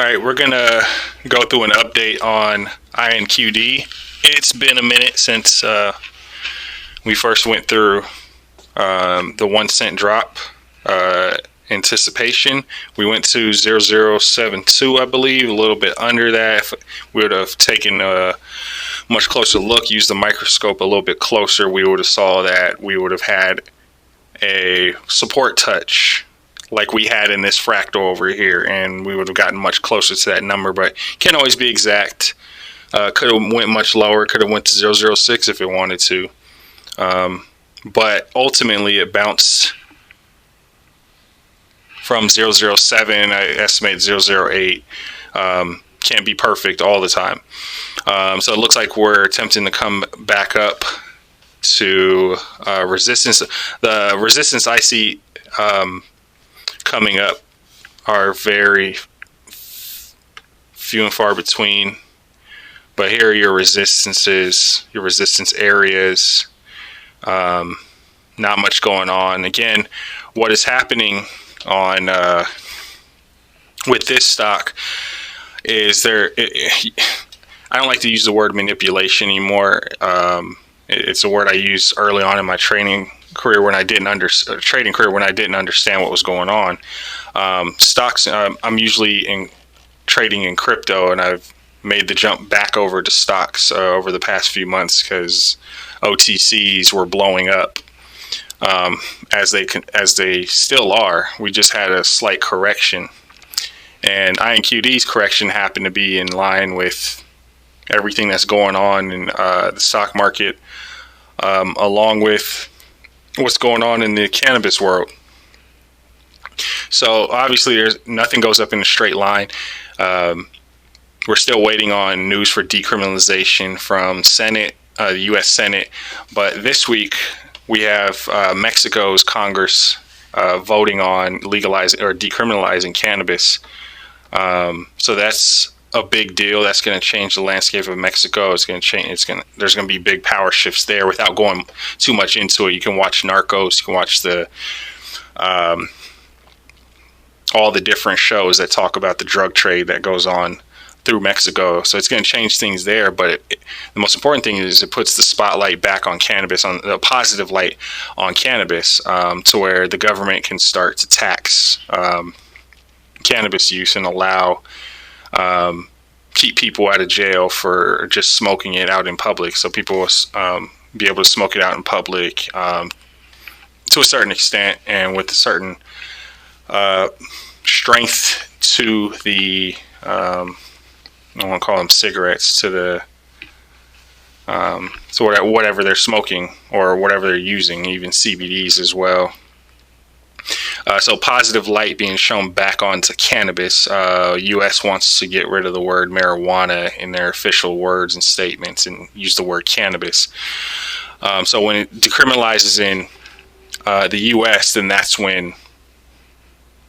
right, we're going to go through an update on INQD. It's been a minute since we first went through the 1 cent drop anticipation. We went to 0072, I believe, a little bit under that. If we would have taken a much closer look, used the microscope a little bit closer, we would have saw that we would have had a support touch like we had in this fractal over here, and we would have gotten much closer to that number, but can't always be exact. Could have went much lower, could have went to 006 if it wanted to, but ultimately it bounced from 007. I estimate 008. Can't be perfect all the time, so it looks like we're attempting to come back up to resistance. The resistance I see coming up are very few and far between, but here are your resistances, your resistance areas. Not much going on. Again, what is happening on with this stock is I don't like to use the word manipulation anymore. It's a word I used early on in my trading career when I didn't understand what was going on. Stocks, I'm usually trading in crypto, and I've made the jump back over to stocks over the past few months because OTCs were blowing up, as they still are. We just had a slight correction, and INQD's correction happened to be in line with everything that's going on in the stock market, along with what's going on in the cannabis world. So obviously nothing goes up in a straight line. We're still waiting on news for decriminalization from the U.S. Senate, but this week we have Mexico's Congress voting on legalizing or decriminalizing cannabis. So that's a big deal. That's going to change the landscape of Mexico. It's going to change. There's going to be big power shifts there. Without going too much into it, you can watch Narcos. You can watch all the different shows that talk about the drug trade that goes on through Mexico. So it's going to change things there. But the most important thing is it puts the spotlight back on cannabis, on the positive light on cannabis, to where the government can start to tax cannabis use and allow keep people out of jail for just smoking it out in public. So people will be able to smoke it out in public to a certain extent, and with a certain strength to the I don't want to call them cigarettes, to the so whatever they're smoking or whatever they're using, even CBDs as well. So positive light being shown back onto cannabis. U.S. wants to get rid of the word marijuana in their official words and statements and use the word cannabis. So when it decriminalizes in the U.S., then that's when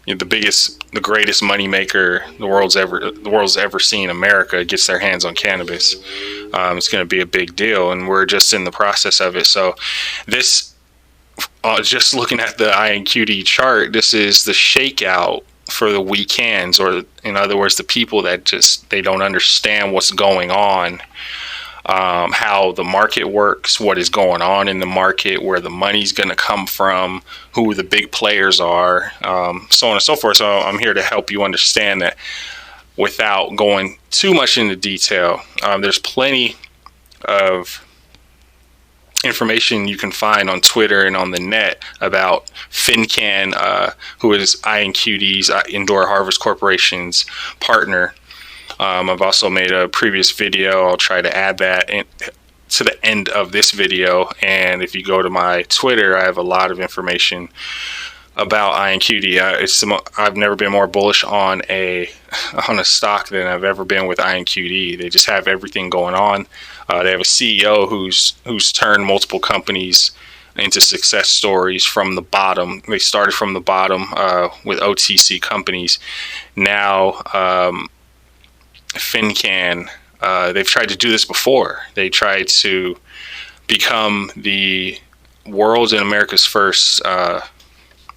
the greatest moneymaker the world's ever seen, America, gets their hands on cannabis. It's going to be a big deal, and we're just in the process of it. So this. Just looking at the INQD chart, this is the shakeout for the weak hands, or in other words, the people that they don't understand what's going on, how the market works, what is going on in the market, where the money's going to come from, who the big players are, so on and so forth. So I'm here to help you understand that without going too much into detail. There's plenty of information you can find on Twitter and on the net about FinCan, who is INQD's Indoor Harvest Corporation's partner. I've also made a previous video. I'll try to add that to the end of this video. And if you go to my Twitter, I have a lot of information about INQD. I've never been more bullish on a stock than I've ever been with INQD. They just have everything going on. They have a CEO who's turned multiple companies into success stories from the bottom. They started from the bottom with OTC companies. Now, FinCan, they've tried to do this before. They tried to become the world's and America's first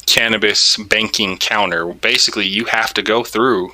cannabis banking counter. Basically, you have to go through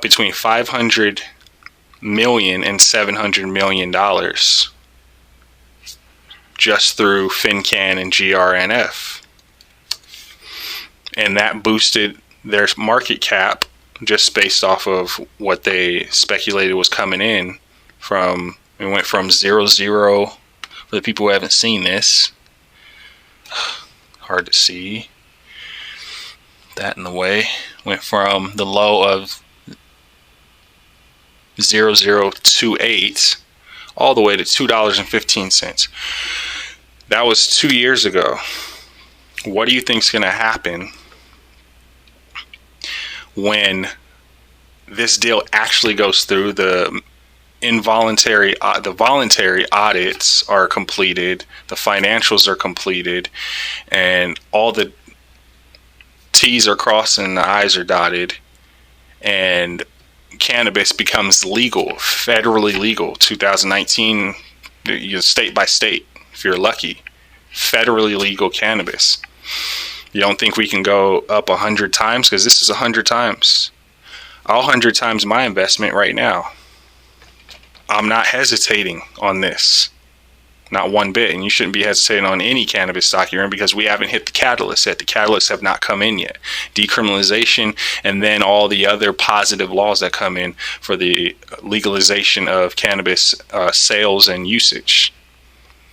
between 500 million and 700 million dollars just through FinCan and GRNF, and that boosted their market cap just based off of what they speculated was coming in from. It went from 0 for the people who haven't seen this. Hard to see that in the way. Went from the low of 0.0028 all the way to $2.15. That was 2 years ago. What do you think is going to happen when this deal actually goes through? The voluntary audits are completed, the financials are completed, and all the T's are crossed and the I's are dotted, and cannabis becomes legal, federally legal. 2019, state by state, if you're lucky, federally legal cannabis. You don't think we can go up 100 times? Because this is 100 times. I'll 100 times my investment right now. I'm not hesitating on this. Not one bit. And you shouldn't be hesitating on any cannabis stock you're in, because we haven't hit the catalyst yet. The catalysts have not come in yet. Decriminalization, and then all the other positive laws that come in for the legalization of cannabis sales and usage.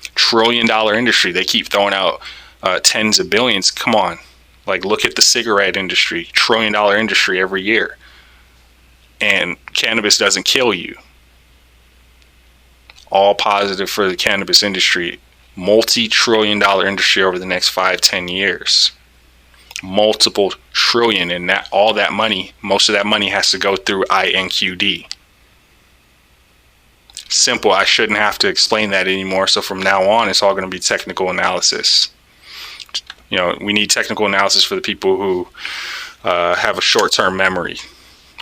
$1 trillion industry. They keep throwing out tens of billions. Come on. Like, look at the cigarette industry. $1 trillion industry every year. And cannabis doesn't kill you. All positive for the cannabis industry. Multi-trillion-dollar industry over the next 5-10 years. Multiple trillion, and that all that money, most of that money has to go through INQD. Simple. I shouldn't have to explain that anymore. So from now on, it's all going to be technical analysis. You know, we need technical analysis for the people who have a short-term memory,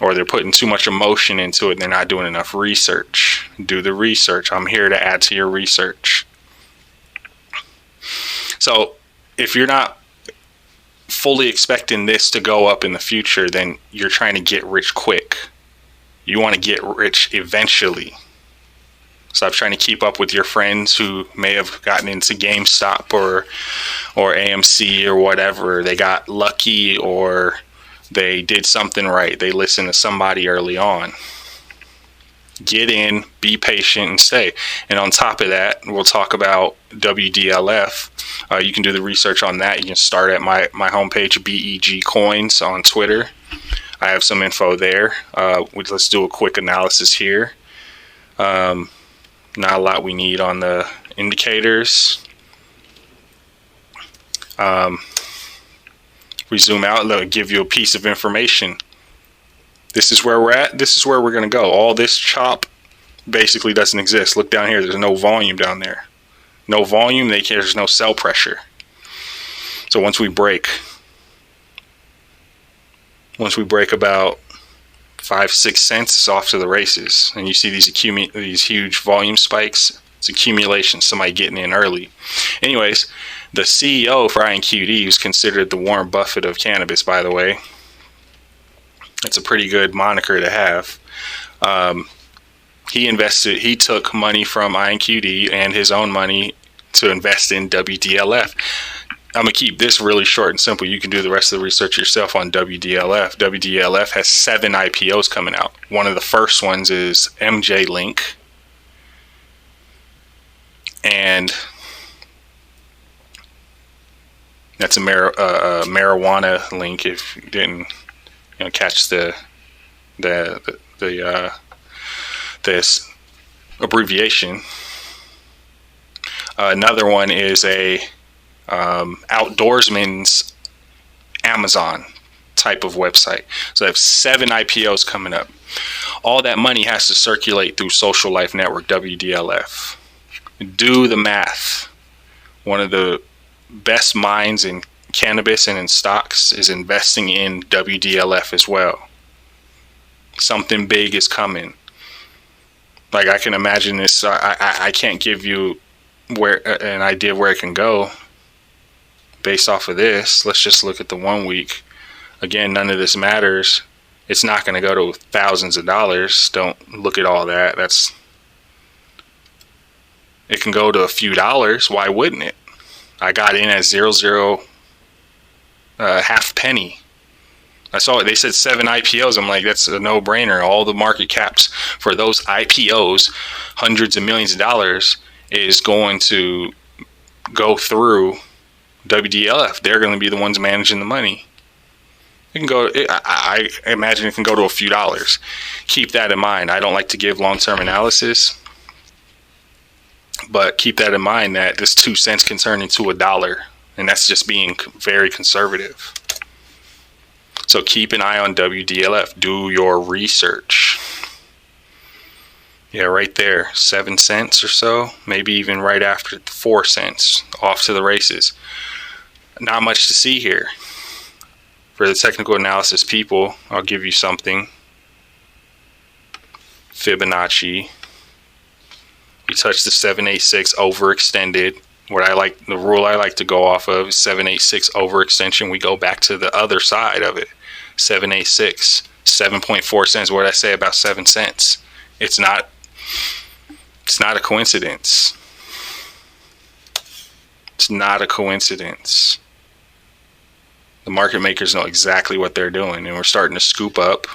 or they're putting too much emotion into it and they're not doing enough research. Do the research. I'm here to add to your research. So if you're not fully expecting this to go up in the future, then you're trying to get rich quick. You want to get rich eventually. Stop trying to keep up with your friends who may have gotten into GameStop or AMC or whatever. They got lucky, or they did something right. They listened to somebody early on. Get in, be patient, and stay. And on top of that, we'll talk about WDLF. You can do the research on that. You can start at my homepage, BEG Coins, on Twitter. I have some info there. Let's do a quick analysis here. Not a lot we need on the indicators. We zoom out, it'll give you a piece of information. This is where we're at. This is where we're going to go. All this chop basically doesn't exist. Look down here. There's no volume down there. No volume. There's no sell pressure. So once we break about 5-6 cents, it's off to the races. And you see these huge volume spikes. It's accumulation. Somebody getting in early. Anyways, the CEO for INQD, who's considered the Warren Buffett of cannabis, by the way. It's a pretty good moniker to have. He took money from INQD and his own money to invest in WDLF. I'm going to keep this really short and simple. You can do the rest of the research yourself on WDLF. WDLF has 7 IPOs coming out. One of the first ones is MJ Link. And that's a marijuana link, if you didn't catch this abbreviation. Another one is a outdoorsman's Amazon type of website. So they have 7 IPOs coming up. All that money has to circulate through Social Life Network, WDLF. Do the math. One of the best minds in cannabis and in stocks is investing in WDLF as well. Something big is coming. Like, I can imagine this. I can't give you an idea of where it can go based off of this. Let's just look at the 1 week. Again, none of this matters. It's not going to go to thousands of dollars. Don't look at all that. It can go to a few dollars. Why wouldn't it? I got in at 00 half penny. I saw it. They said 7 IPOs. I'm like, that's a no-brainer. All the market caps for those IPOs, hundreds of millions of dollars, is going to go through WDLF. They're going to be the ones managing the money. It can go. I imagine it can go to a few dollars. Keep that in mind. I don't like to give long-term analysis, but keep that in mind that this 2 cents can turn into $1, and that's just being very conservative. So keep an eye on WDLF. Do your research. Yeah, right there, 7 cents or so, maybe even right after 4 cents, off to the races. Not much to see here. For the technical analysis people, I'll give you something. Fibonacci. You touch the 786 overextended. The rule I like to go off of is 786 overextension. We go back to the other side of it. 786, 7.4 cents. What did I say about 7 cents? It's not a coincidence. It's not a coincidence. The market makers know exactly what they're doing, and we're starting to scoop up.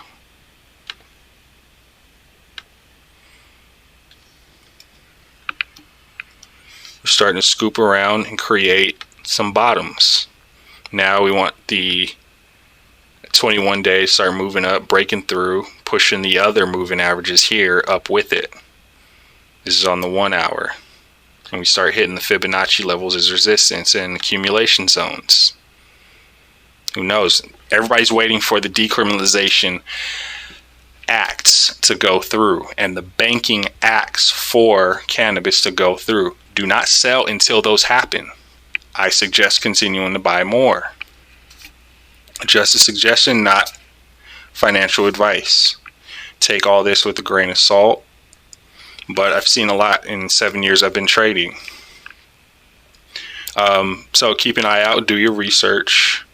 We're starting to scoop around and create some bottoms. Now we want the 21 days start moving up, breaking through, pushing the other moving averages here up with it. This is on the 1 hour. And we start hitting the Fibonacci levels as resistance and accumulation zones. Who knows? Everybody's waiting for the decriminalization acts to go through and the banking acts for cannabis to go through. Do not sell until those happen. I suggest continuing to buy more. Just a suggestion, not financial advice. Take all this with a grain of salt. But I've seen a lot in 7 years I've been trading. So keep an eye out. Do your research.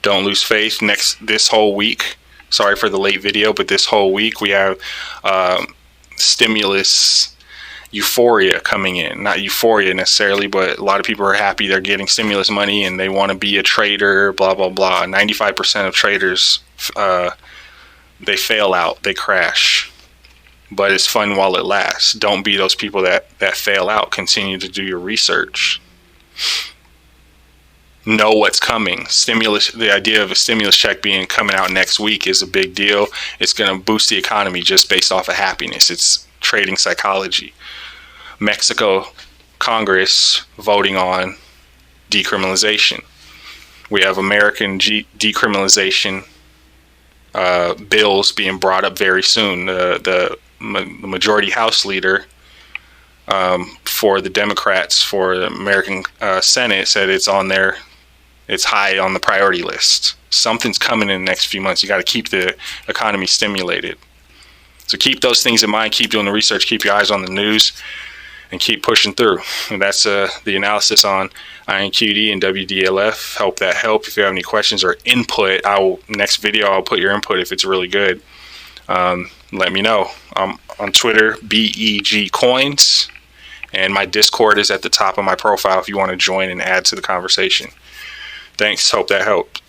Don't lose faith. This whole week, sorry for the late video, but this whole week we have stimulus euphoria coming in. Not euphoria necessarily, but a lot of people are happy they're getting stimulus money and they want to be a trader, blah, blah, blah. 95% of traders, they fail out, they crash. But it's fun while it lasts. Don't be those people that fail out. Continue to do your research. Know what's coming. The idea of a stimulus check coming out next week is a big deal. It's going to boost the economy just based off of happiness. It's trading psychology. Mexico Congress voting on decriminalization. We have American decriminalization bills being brought up very soon. The majority House leader for the Democrats for the American Senate said it's high on the priority list. Something's coming in the next few months. You got to keep the economy stimulated. So keep those things in mind. Keep doing the research. Keep your eyes on the news, and keep pushing through. And that's the analysis on INQD and WDLF. Hope that helped. If you have any questions or input, next video I'll put your input if it's really good. Let me know. I'm on Twitter, BEG Coins, and my Discord is at the top of my profile if you want to join and add to the conversation. Thanks. Hope that helped.